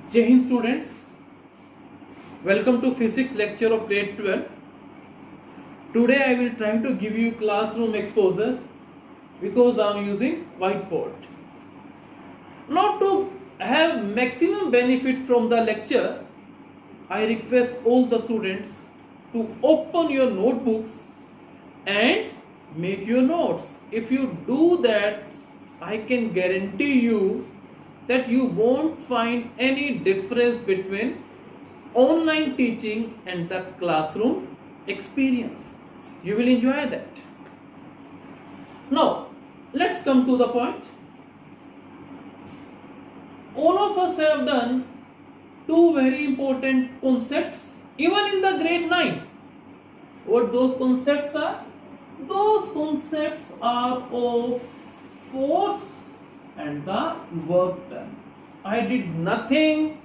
Jai Hind students, welcome to physics lecture of grade 12. Today I will try to give you classroom exposure because I am using whiteboard. Now to have maximum benefit from the lecture, I request all the students to open your notebooks and make your notes. If you do that, I can guarantee you that you won't find any difference between online teaching and the classroom experience. You will enjoy that. Now, let's come to the point. All of us have done two very important concepts even in the grade 9. What those concepts are? Those concepts are of force and the work done. I did nothing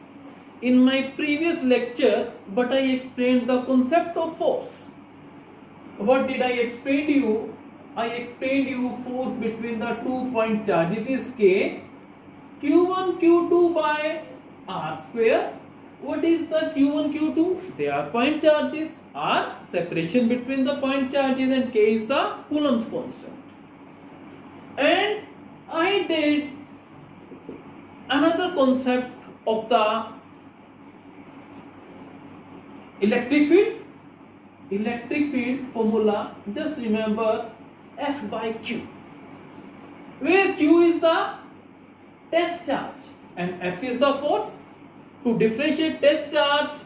in my previous lecture, but I explained the concept of force. What did I explain to you? I explained you force between the 2 point charges is K, Q1, Q2 by R square. What is the Q1, Q2? They are point charges. R, separation between the point charges, and K is the Coulomb's constant. And I did another concept of the electric field. Electric field formula, just remember F by Q, where Q is the test charge and F is the force. To differentiate test charge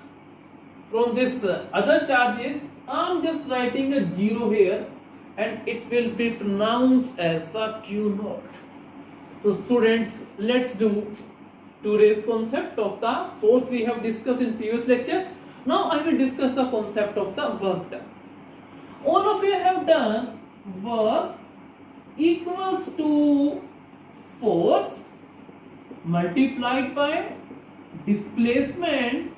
from this other charges, I am just writing a 0 here and it will be pronounced as the Q naught. So students, let's do today's concept of the force we have discussed in previous lecture. Now I will discuss the concept of the work done. All of you have done work equals to force multiplied by displacement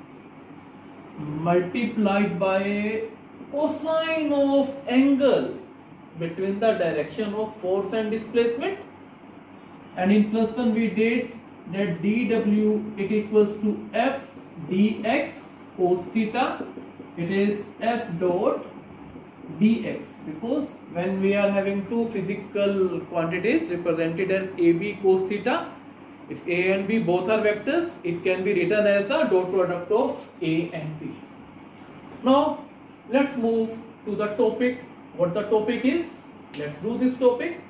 multiplied by cosine of angle between the direction of force and displacement. And in plus 1 we did that dW it equals to F dx cos theta. It is F dot dx because when we are having two physical quantities represented as AB cos theta, if A and B both are vectors, it can be written as the dot product of A and B. Now let's move to the topic. What the topic is? Let's do this topic.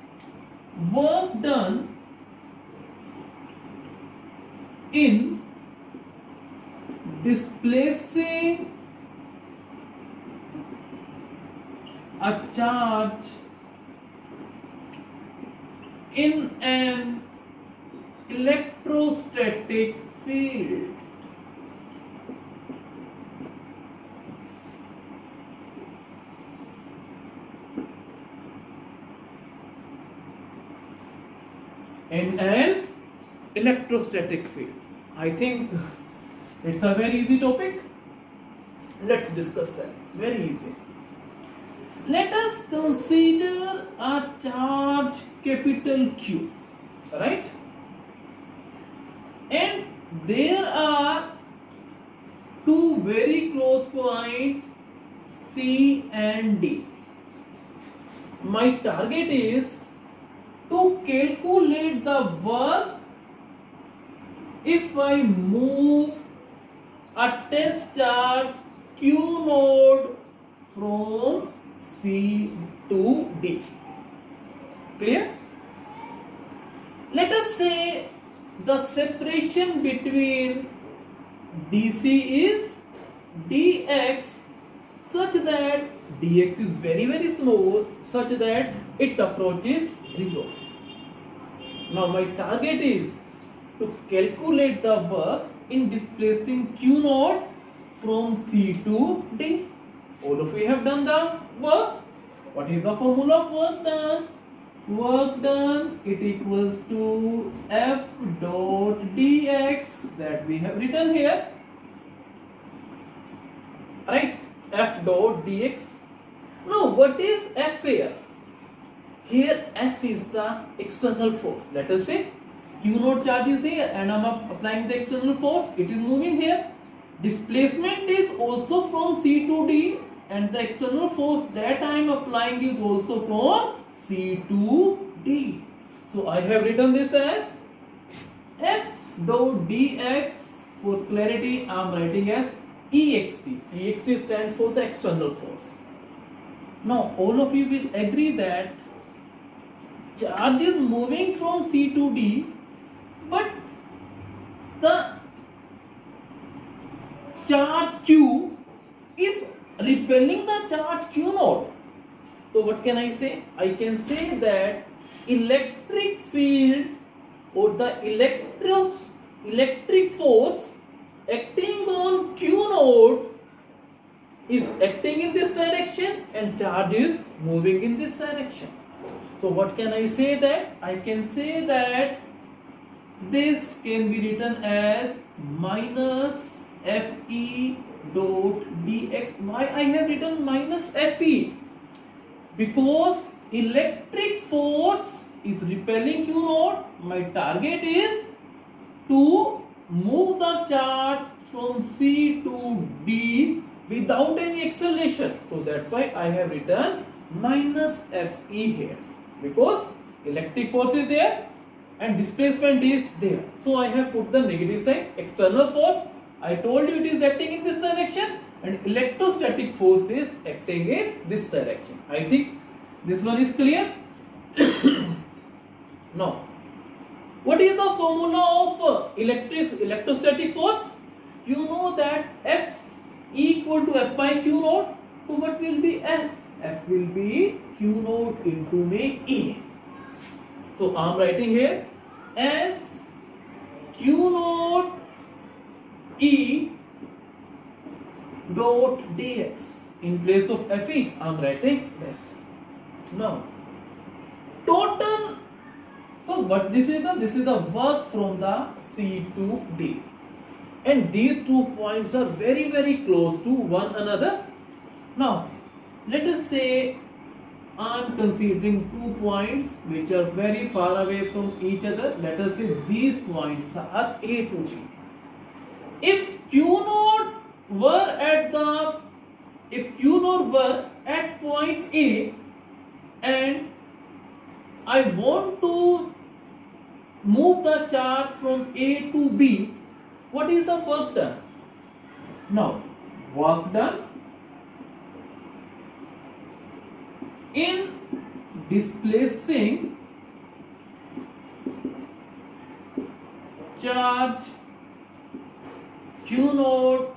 Work done in displacing a charge in an electrostatic field. In an electrostatic field. I think it's a very easy topic. Let's discuss that. Very easy. Let us consider a charge capital Q, right? And there are two very close points C and D. My target is to calculate the work if I move a test charge Q node from C to D. Clear? Let us say the separation between DC is dx such that dx is very small such that it approaches 0. Now my target is to calculate the work in displacing Q naught from C to D. All of you have done the work. What is the formula of work done? Work done it equals to F dot dx that we have written here, right? F dot dx. Now what is F here? Here F is the external force. Let us say Q naught charge is here and I'm applying the external force. It is moving here. Displacement is also from C to D and the external force that I am applying is also from C to D. So I have written this as F dot dx. For clarity I am writing as EXT. EXT stands for the external force. Now all of you will agree that charge is moving from C to D, but the charge Q is repelling the charge Q naught. So what can I say? I can say that electric field or the electric force acting on Q naught is acting in this direction and charge is moving in this direction. So what can I say that? I can say that this can be written as minus Fe dot dx. Why I have written minus Fe? Because electric force is repelling Q naught. My target is to move the charge from C to D without any acceleration. So that's why I have written minus Fe here, because electric force is there and displacement is there. So I have put the negative sign. External force, I told you it is acting in this direction, and electrostatic force is acting in this direction. I think this one is clear. Now, what is the formula of electrostatic force? You know that F equal to F by Q naught. So what will be F? F will be Q naught into E. So I am writing here as Q naught E dot dx. In place of Fe, I am writing this. Now, total. So what this is the work from the C to D, and these 2 points are very close to one another. Now let us say I am considering 2 points which are very far away from each other. Let us say these points are A to B. If Q naught were at point A and I want to move the charge from A to B, what is the work done? Now, work done in displacing charge Q naught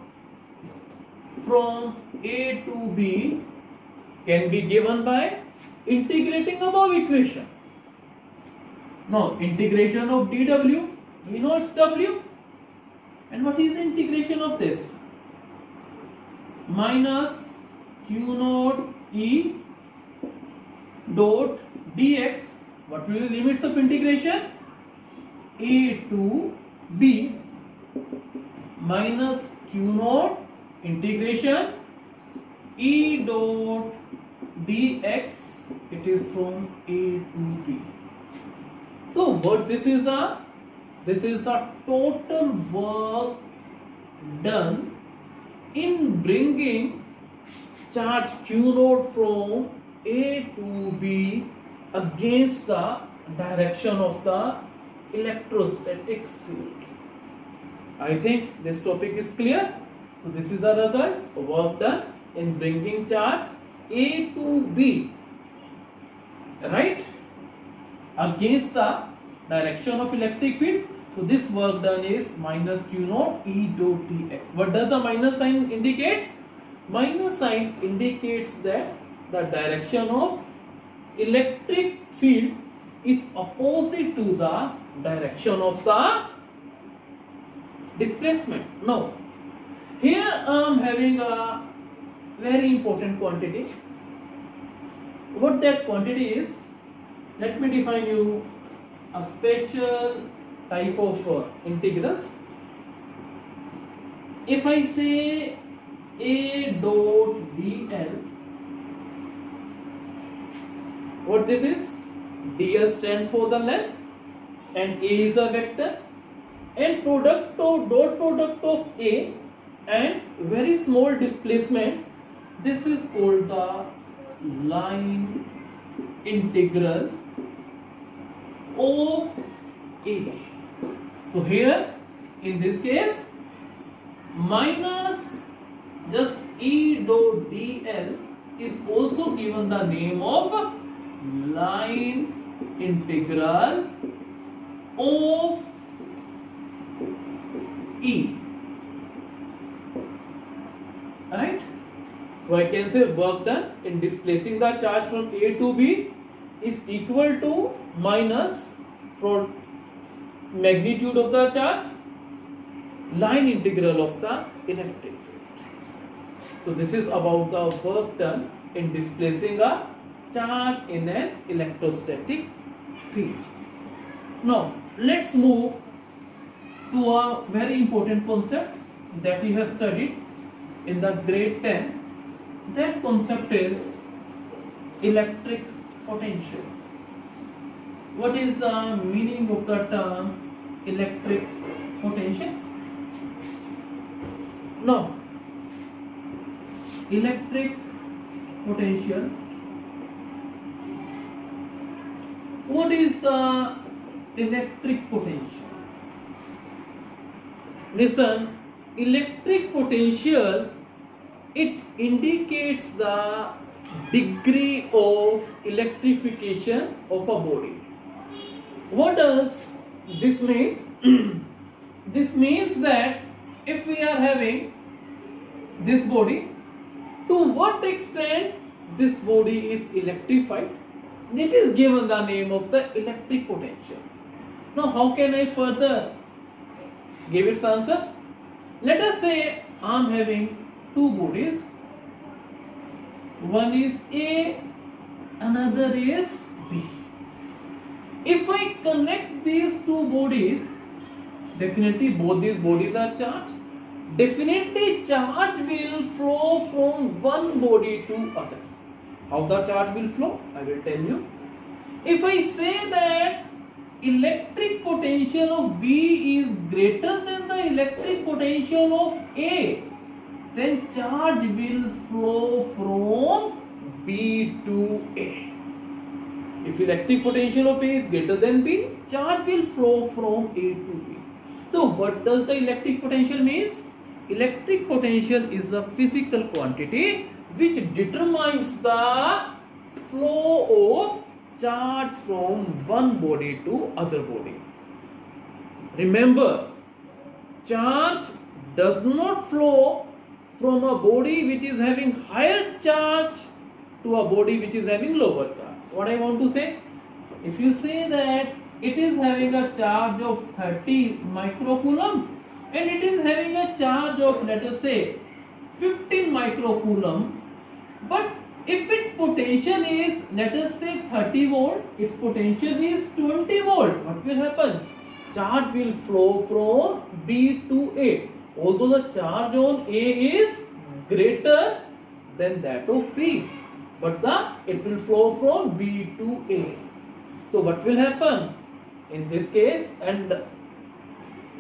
from A to B can be given by integrating above equation. Now, integration of dW, we know it's W. And what is the integration of this? Minus Q naught E dot dx. What will be the limits of integration? A to B minus Q naught integration E dot dx. It is from A to B. So what this is the total work done in bringing charge Q naught from A to B against the direction of the electrostatic field. I think this topic is clear. So this is the result of work done in bringing charge A to B, right, against the direction of electric field. So this work done is minus Q naught E dot dx. What does the minus sign indicates? Minus sign indicates that the direction of electric field is opposite to the direction of the displacement. Now, here I am having a very important quantity. What that quantity is, let me define you a special type of integrals. If I say A dot dl, what this is? Dl stands for the length and A is a vector, and product of dot product of A and very small displacement, this is called the line integral of A. So here in this case minus just E dot dl is also given the name of line integral of E. Right? So I can say work done in displacing the charge from A to B is equal to minus magnitude of the charge, line integral of the electric field. So this is about the work done in displacing a charge in an electrostatic field. Now let's move to a very important concept that we have studied in the grade 10. That concept is electric potential. What is the meaning of the term electric potential? Now, electric potential. What is the electric potential? Listen, electric potential, it indicates the degree of electrification of a body. What does this mean? This means that if we are having this body, to what extent this body is electrified, it is given the name of the electric potential. Now how can I further give its answer? Let us say I am having two bodies. One is A, another is B. If I connect these two bodies, definitely both these bodies are charged. Definitely charge will flow from one body to other. How the charge will flow? I will tell you. If I say that electric potential of B is greater than the electric potential of A, then charge will flow from B to A. If electric potential of A is greater than B, charge will flow from A to B. So what does the electric potential means? Electric potential is a physical quantity which determines the flow of charge from one body to other body. Remember, charge does not flow from a body which is having higher charge to a body which is having lower charge. What I want to say? If you say that it is having a charge of 30 microcoulomb and it is having a charge of, let us say, 15 microcoulomb, but if its potential is, let us say, 30 volt, its potential is 20 volt, what will happen? Charge will flow from B to A. Although the charge on A is greater than that of B, but it will flow from B to A. So what will happen in this case, and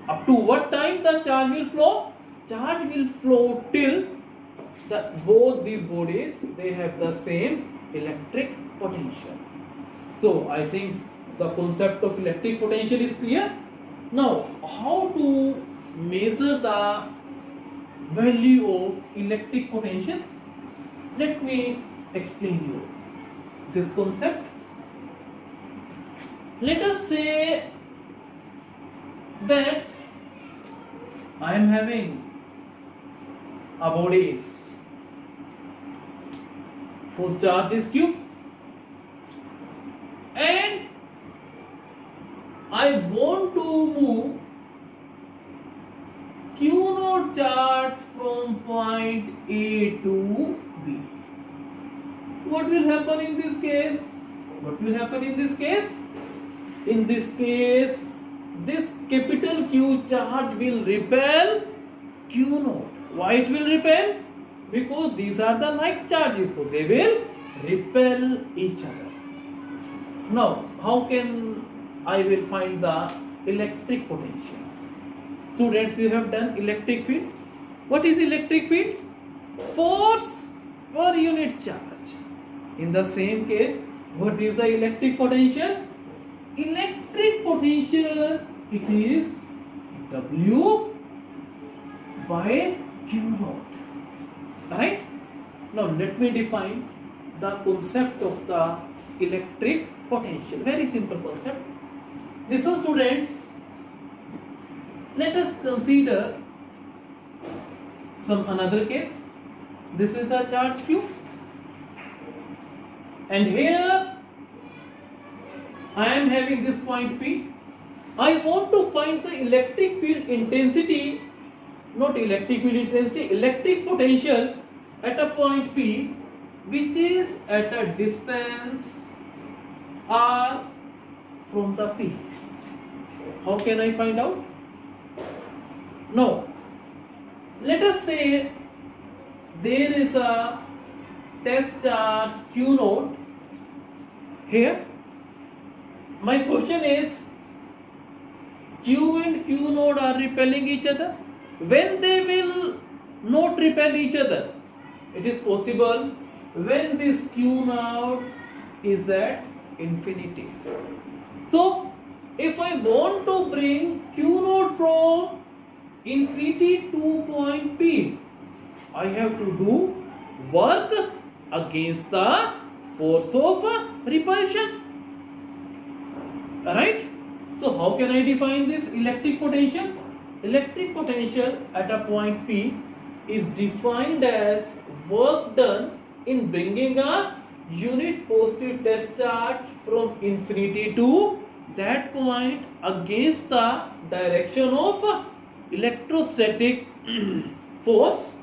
up to what time the charge will flow? Charge will flow till both these bodies, they have the same electric potential. So I think the concept of electric potential is clear. Now how to measure the value of electric potential? Let me explain you this concept. Let us say that I am having a body whose charge is Q, and I want to move Q naught charge from point A to B. What will happen in this case? What will happen in this case? In this case, this capital Q charge will repel Q naught. Why it will repel? Because these are the like charges, so they will repel each other. Now, how can I will find the electric potential. Students, you have done electric field. What is electric field? Force per unit charge. In the same case, what is the electric potential? Electric potential, it is W by Q naught. Alright? Now let me define the concept of the electric potential. Very simple concept. Listen, students, let us consider some another case. This is the charge Q, and here I am having this point P. I want to find the electric field intensity, not electric field intensity, electric potential at a point P which is at a distance R from the P. How can I find out? Now, let us say there is a test charge Q naught here. My question is, Q and Q naught are repelling each other. When they will not repel each other? It is possible when this Q naught is at infinity. So, if I want to bring Q naught from infinity to point P, I have to do work against the force of repulsion. Alright? So how can I define this electric potential? Electric potential at a point P is defined as work done in bringing a unit positive test charge from infinity to that point against the direction of electrostatic force,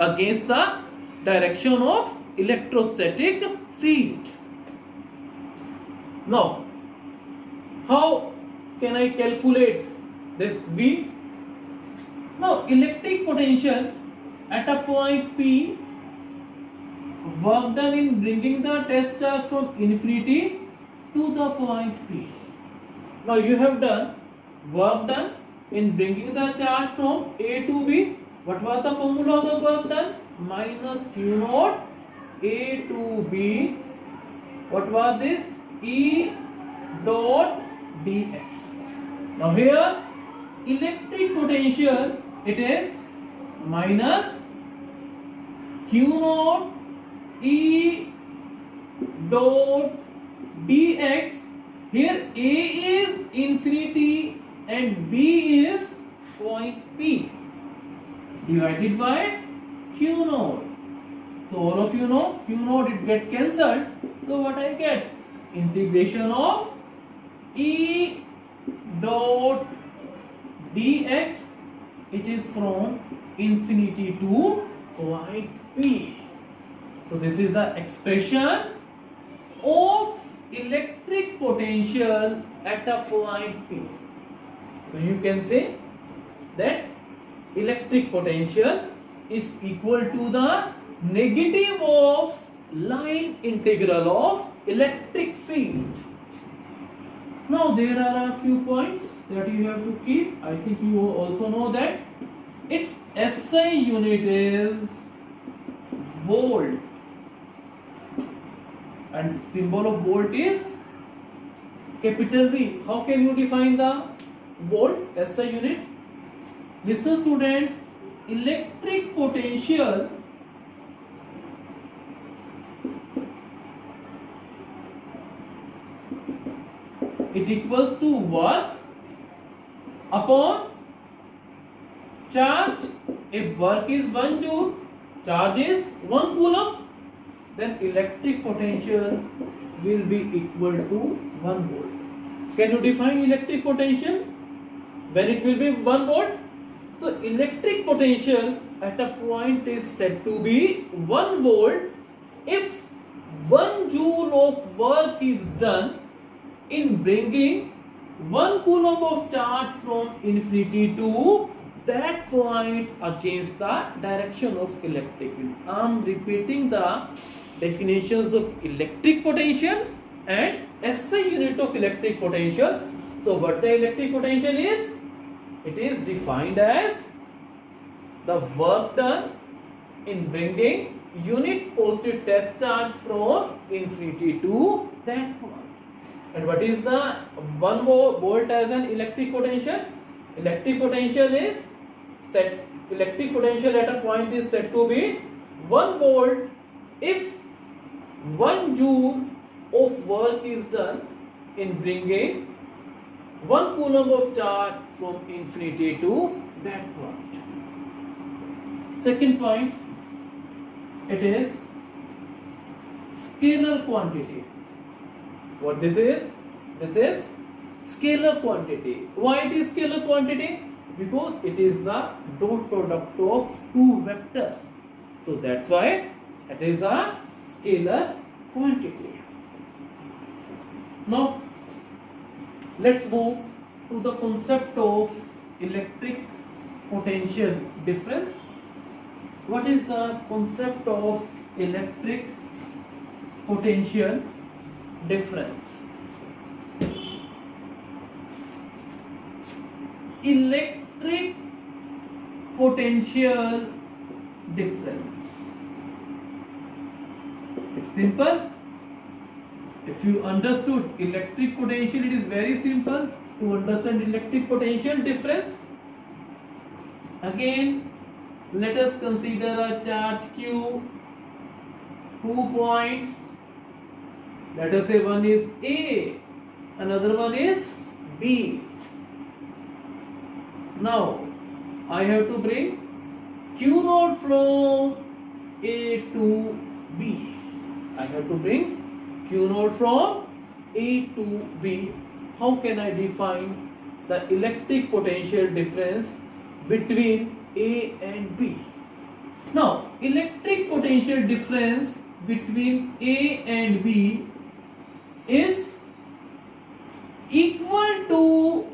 against the direction of electrostatic field. Now, how can I calculate this V? Now, electric potential at a point P, work done in bringing the test charge from infinity to the point P. Now, you have done work done in bringing the charge from A to B. What was the formula of the work done? Minus Q naught A to B. What was this? E dot dx. Now here electric potential, it is minus Q naught E dot dx. Here A is infinity and B is point P divided by Q naught. So all of you know Q naught, it get cancelled. So what I get? Integration of E dot dx, it is from infinity to point P. So this is the expression of electric potential at a point P. So you can say that electric potential is equal to the negative of line integral of electric field. Now there are a few points that you have to keep. I think you also know that its SI unit is volt and symbol of volt is capital V. How can you define the volt SI unit? Listen, students, electric potential it equals to work upon charge. If work is 1 joule, charge is 1 coulomb, then electric potential will be equal to 1 volt. Can you define electric potential when it will be 1 volt? So electric potential at a point is said to be 1 volt if 1 joule of work is done in bringing 1 coulomb of charge from infinity to that point against the direction of electric field. I am repeating the definitions of electric potential and SI unit of electric potential. So what the electric potential is? It is defined as the work done in bringing unit positive test charge from infinity to that point. And what is the 1 volt as an electric potential? Electric potential at a point is said to be 1 volt if 1 joule of work is done in bringing 1 coulomb of charge from infinity to that point. Second point, it is scalar quantity. What this is? This is scalar quantity. Why it is scalar quantity? Because it is the dot product of two vectors. So that's why it is a scalar quantity. Now let's move to the concept of electric potential difference. What is the concept of electric potential difference? Electric potential difference. It's simple. If you understood electric potential, it is very simple to understand electric potential difference. Again, let us consider a charge Q, 2 points. Let us say one is A, another one is B. Now I have to bring Q naught from A to B. I have to bring Q naught from A to B. How can I define the electric potential difference between A and B? Now, electric potential difference between A and B is equal to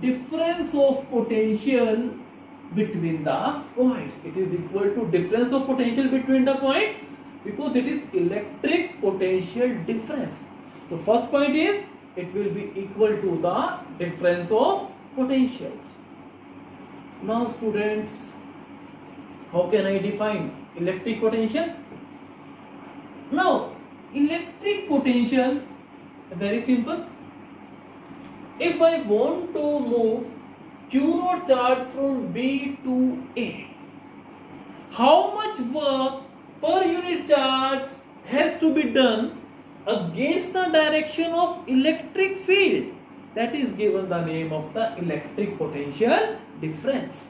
difference of potential between the points. It is equal to difference of potential between the points because it is electric potential difference. So first point is it will be equal to the difference of potentials. Now students, how can I define electric potential? Now electric potential, very simple. If I want to move Q naught charge from B to A, how much work per unit charge has to be done against the direction of electric field? That is given the name of the electric potential difference.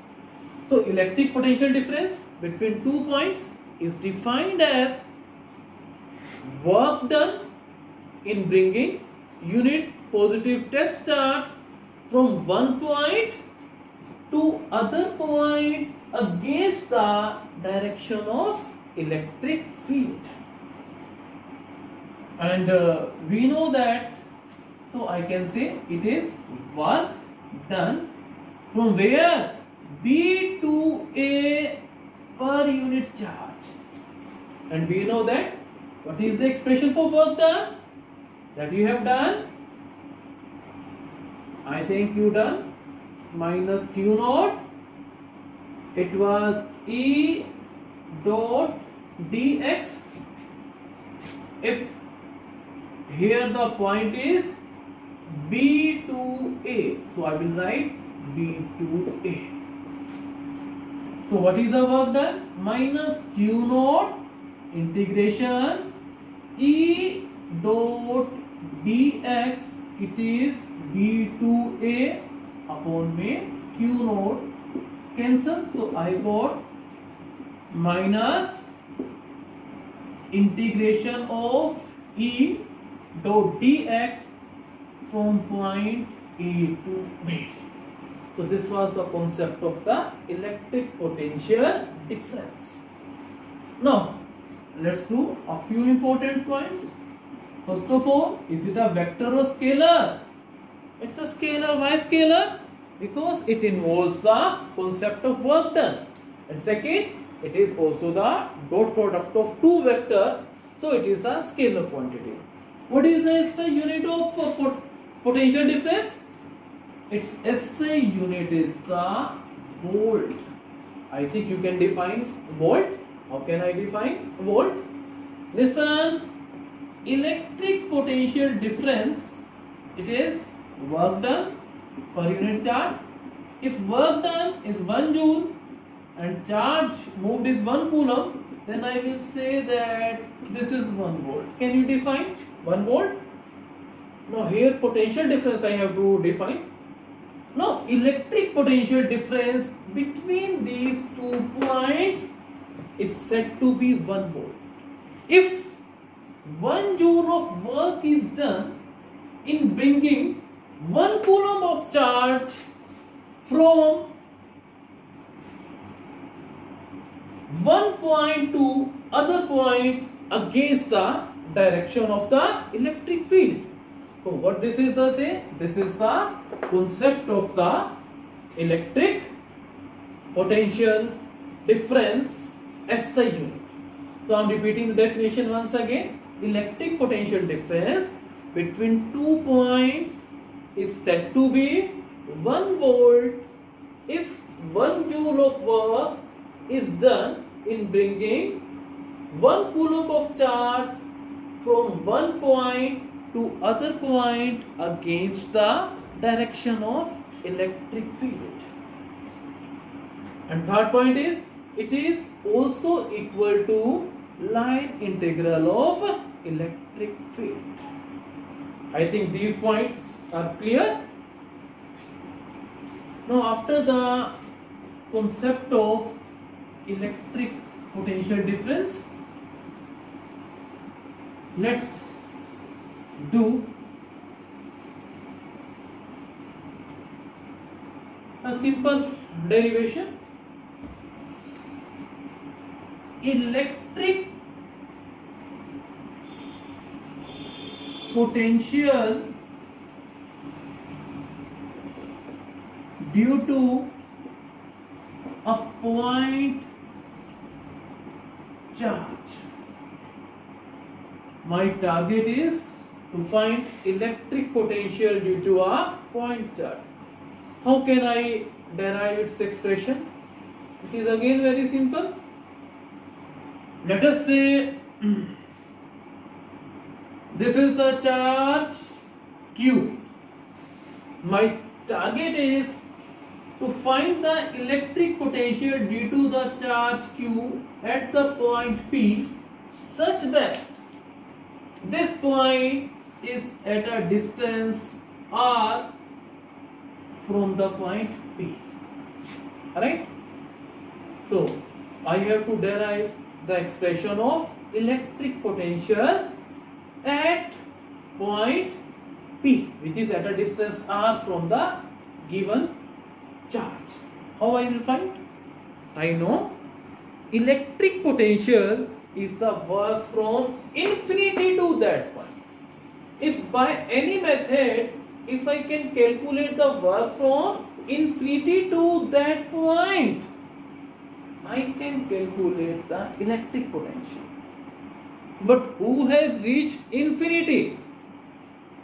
So electric potential difference between 2 points is defined as work done in bringing unit positive test charge from one point to other point against the direction of electric field. And we know that, so I can say it is work done from where? B to A per unit charge. And we know that what is the expression for work done that you have done? I think you done minus Q naught. It was E dot dx. If here the point is B to A, so I will write B to A. So what is the work done? Minus Q naught integration E dot dx. It is B to A upon में Q naught cancel. So I got minus integration of E dot dx from point A to B. So this was the concept of the electric potential difference. Now let's do a few important points. First of all, is it a vector or scalar? It's a scalar. Why scalar? Because it involves the concept of work done. And second, it is also the dot product of two vectors. So it is a scalar quantity. What is the SI unit of potential difference? Its SI unit is the volt. I think you can define volt. How can I define volt? Listen, electric potential difference, it is work done per unit charge. If work done is 1 joule and charge moved is 1 coulomb, then I will say that this is 1 volt. Can you define 1 volt? Now here potential difference I have to define. Now electric potential difference between these 2 points is said to be 1 volt. If 1 joule of work is done in bringing 1 coulomb of charge from one point to other point against the direction of the electric field. So what this is the say? This is the concept of the electric potential difference SI unit. So I am repeating the definition once again. Electric potential difference between 2 points is said to be 1 volt if 1 joule of work is done in bringing 1 coulomb of charge from one point to other point against the direction of electric field. And third point is, it is also equal to line integral of electric field. I think these points are clear. Now after the concept of electric potential difference, let's do a simple derivation. Electric potential due to a point charge. My target is to find electric potential due to a point charge. How can I derive its expression? It is again very simple. Let us say this is the charge Q. My target is to find the electric potential due to the charge Q at the point P such that this point is at a distance R from the point P. Alright? So I have to derive the expression of electric potential at point P, which is at a distance R from the given charge. How I will find? I know electric potential is the work from infinity to that point. If by any method, if I can calculate the work from infinity to that point, I can calculate the electric potential. But who has reached infinity?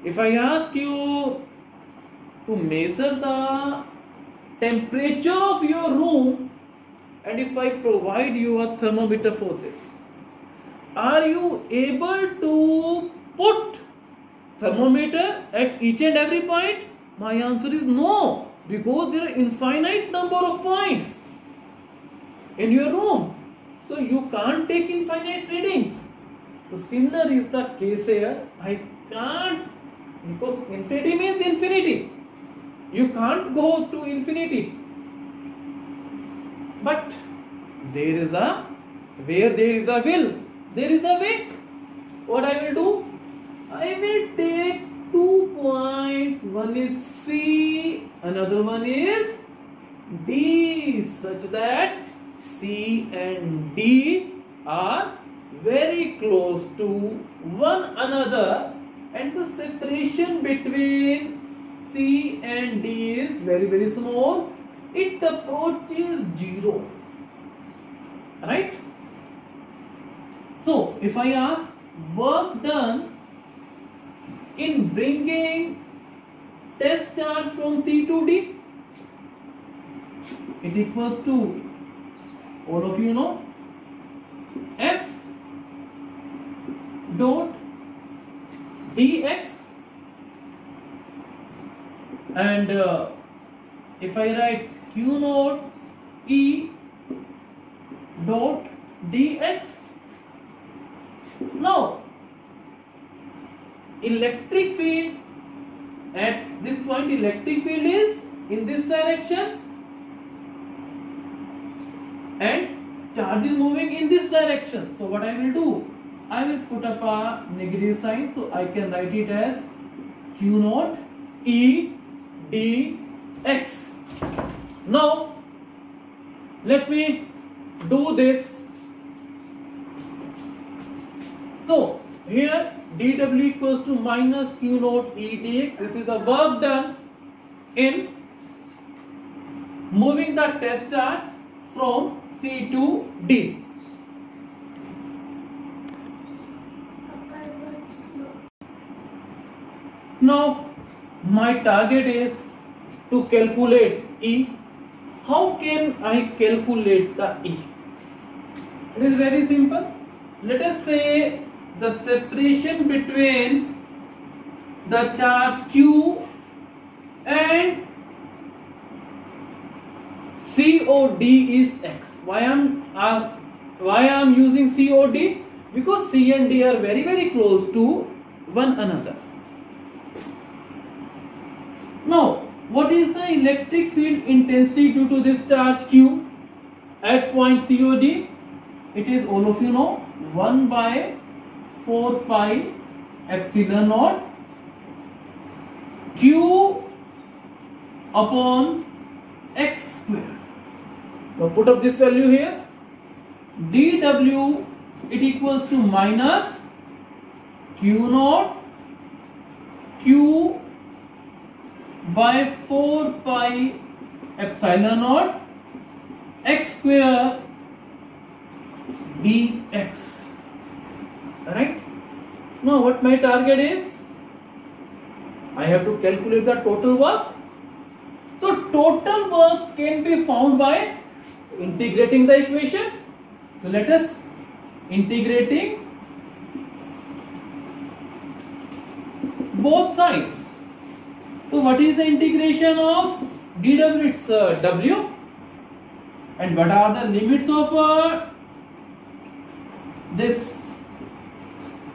If I ask you to measure the temperature of your room, and if I provide you a thermometer for this, are you able to put thermometer at each and every point? My answer is no, because there are infinite number of points in your room, so you can't take infinite readings. So similar is the case here. I can't, because infinity means infinity. You can't go to infinity. But there is a, where there is a will, there is a way. What I will do? I will take 2 points. One is C, another one is D, such that C and D are very close to one another, and the separation between C and D is very small. It approaches 0. Right? So if I ask work done in bringing test charge from C to D? It equals to, all of you know, F dot dx, and if I write Q naught E dot dx. Now electric field at this point, electric field is in this direction and charge is moving in this direction. So what I will do, I will put up a negative sign, so I can write it as Q naught E dx. Now let me do this. So here dw equals to minus Q naught E dx. This is the work done in moving the test charge from C to D. Now my target is to calculate E. How can I calculate the E? It is very simple. Let us say the separation between the charge Q and COD is X. Why I am using COD? Because C and D are very close to one another. Now, what is the electric field intensity due to this charge Q at point COD? It is, all of you know, 1 by 4 pi epsilon naught Q upon X square. Now put up this value here. dW, it equals to minus Q naught Q by 4 pi epsilon naught X square dx. Right? Now what my target is? I have to calculate the total work. So total work can be found by integrating the equation. So let us integrating both sides. So what is the integration of dw? It's w. And what are the limits of this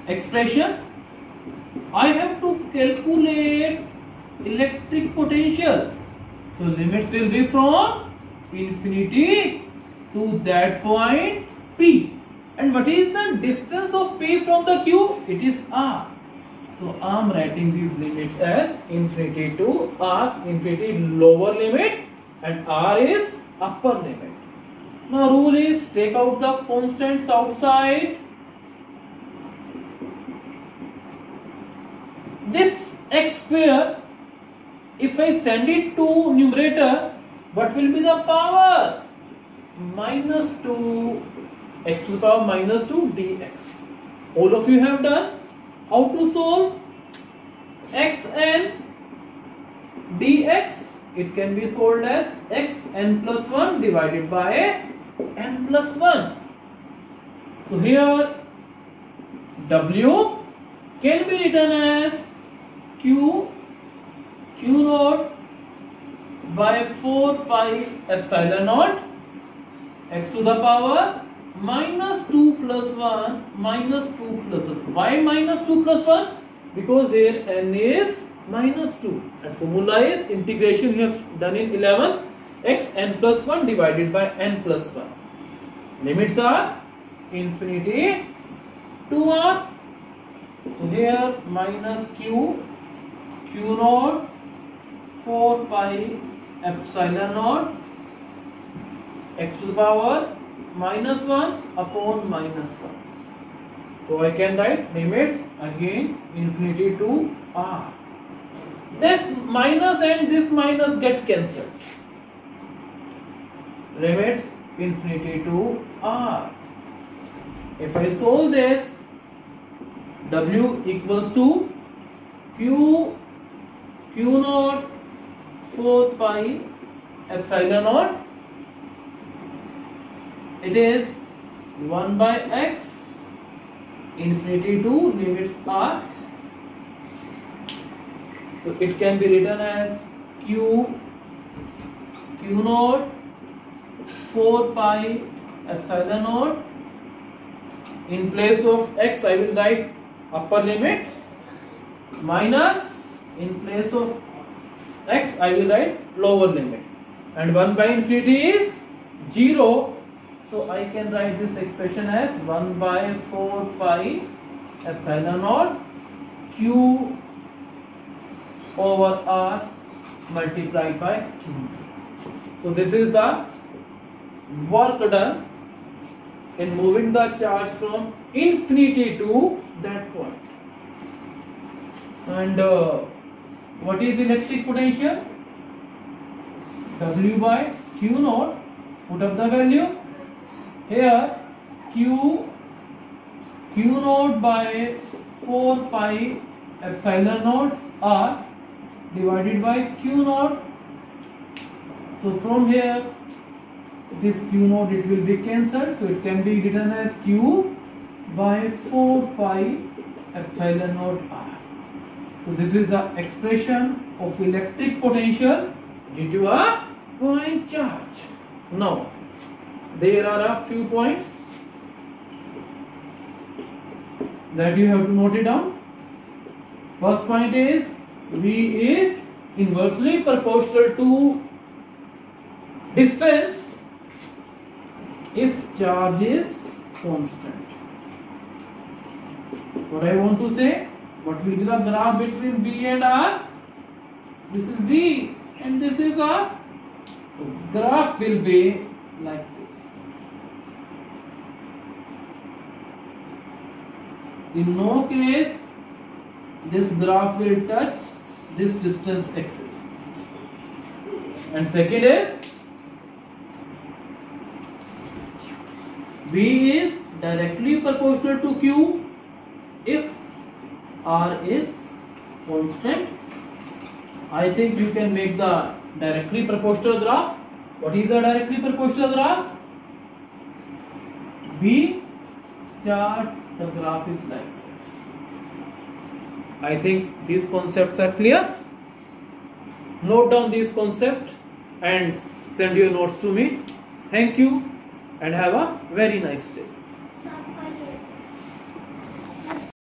expression? I have to calculate electric potential. So limits will be from infinity to that point P. And what is the distance of P from the Q? It is R. So I am writing these limits as infinity to R. Infinity lower limit and R is upper limit. Now rule is take out the constants outside. This x square, if I send it to numerator, what will be the power? Minus 2 x to the power minus 2 dx. All of you have done. How to solve? Xn dx, it can be solved as xn plus 1 divided by n plus 1. So here W can be written as Q naught by 4 pi epsilon naught x to the power minus 2 plus 1 minus 2 plus 1. Why minus 2 plus 1? Because here n is minus 2 and formula is integration we have done in 11, x n plus 1 divided by n plus 1. Limits are infinity to R. So here minus Q naught 4 pi epsilon naught x to the power minus 1 upon minus 1. So I can write limits again infinity to R. This minus and this minus get cancelled. Limits infinity to R. If I solve this, W equals to q naught 4 pi epsilon naught, it is 1 by x infinity to limits r. So it can be written as q naught 4 pi epsilon naught. In place of x I will write upper limit, minus in place of x I will write lower limit, and 1 by infinity is 0. So I can write this expression as 1 by 4 pi epsilon naught q over r multiplied by q. So this is the work done in moving the charge from infinity to that point. And what is electric potential? W by q naught. Put up the value. Here q naught by 4 pi epsilon naught r divided by q naught. So from here this q naught, it will be cancelled, so it can be written as q by 4 pi epsilon naught r. So this is the expression of electric potential due to a point charge. Now there are a few points that you have to note it down. First point is V is inversely proportional to distance if charge is constant. What I want to say, what will be the graph between V and R? This is V and this is R. So graph will be like this. In no case this graph will touch this distance axis. And second is V is directly proportional to Q if R is constant. I think you can make the directly proportional graph. What is the directly proportional graph? V chart, the graph is like this. I think these concepts are clear. Note down these concepts and send your notes to me. Thank you and have a very nice day.